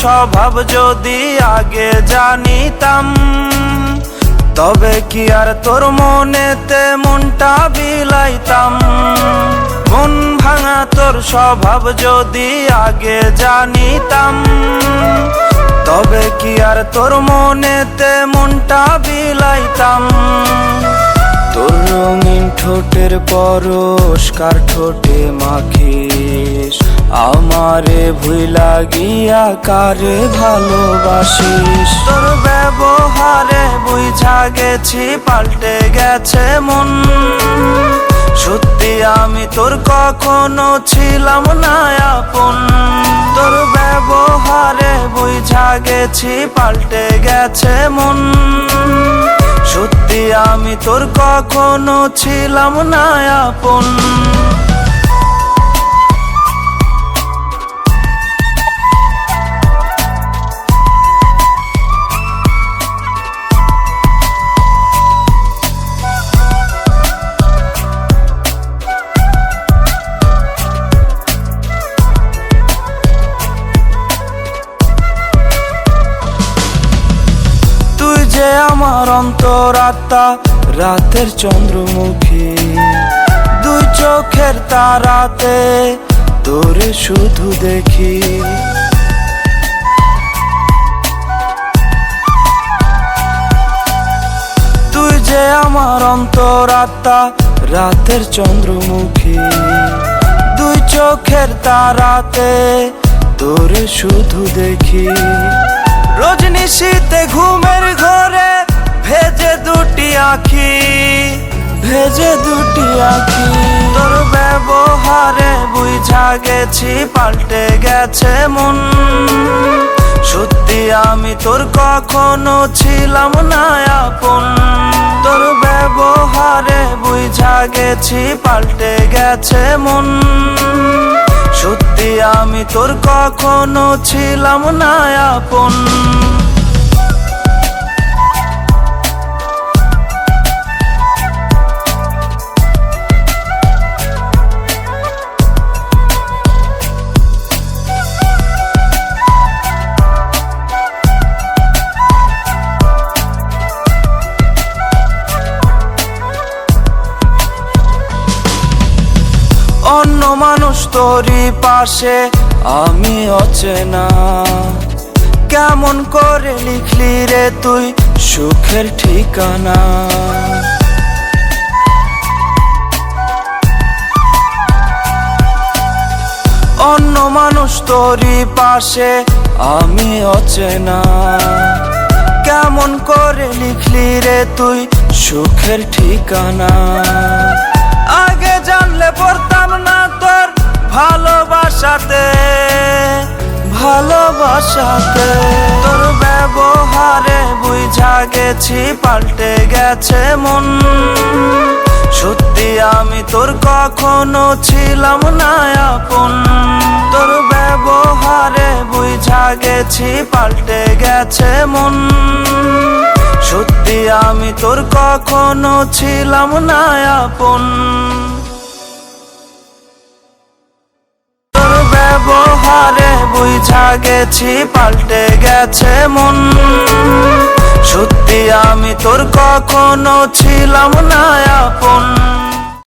স্বভাব যদি আগে জানিতাম, তবে কি আর তোর মনেতে মনটা বিলাইতাম। মন ভাঙা তোর স্বভাব যদি আগে জানিতাম, তবে কি আর তোর মনেতে মনটা বিলাইতাম। তোর রঙিন ঠোঁটের পরশ কার ঠোঁটে মাখিস, আমারে ভুইলা গিয়া কারে ভালোবাসিস। তোর ব্যবহারে বুঝা গেছি পাল্টে গেছে মন, সত্যি আমি তোর কখনো ছিলাম না আপন। তোর ব্যবহারে বুঝা গেছি পাল্টে গেছে মন, সত্যি আমি তোর কখনো ছিলাম না আপন। যে আমার অন্তরাত্মা রাতের চন্দ্রমুখী, দুই চোখের তারাতে তোরে শুধু দেখি। তুই যে আমার অন্তরাত্মা রাতের চন্দ্রমুখী, দুই চোখের তারাতে তোরে শুধু দেখি। রজনীশীতে ঘুমের ঘরে ভেজে দুটি আঁখি, ভেজে দুটি আঁখি। তোর ব্যবহারে বুঝা গেছি পাল্টে গেছে মন, সত্যি আমি তোর কখনো ছিলাম না আপন। তোর ব্যবহারে বুঝা গেছি পাল্টে গেছে মন, সত্যি আমি তোর কখনো ছিলাম না আপন। অন্য মানুষ তোরই পাশে আমি অচেনা, কেমন করে লিখলি রে তুই সুখের ঠিকানা। অন্য মানুষ তোরই পাশে আমি অচেনা, কেমন করে লিখলি রে তুই সুখের ঠিকানা। আগে জানলে পড়তাম না তোর ভালোবাসাতে, ভালোবাসাতে। তোর ব্যবহারে বুঝা গেছি পাল্টে গেছে মন, সত্যি আমি তোর কখনো ছিলাম না আপন। তোর ব্যবহারে বুঝা গেছি পাল্টে গেছে মন, সত্যি আমি তোর কখনো ছিলাম না আপন। তোর ব্যবহারে বুঝা গেছি পাল্টে গেছে মন, সত্যি আমি তোর কখনো ছিলাম না আপন।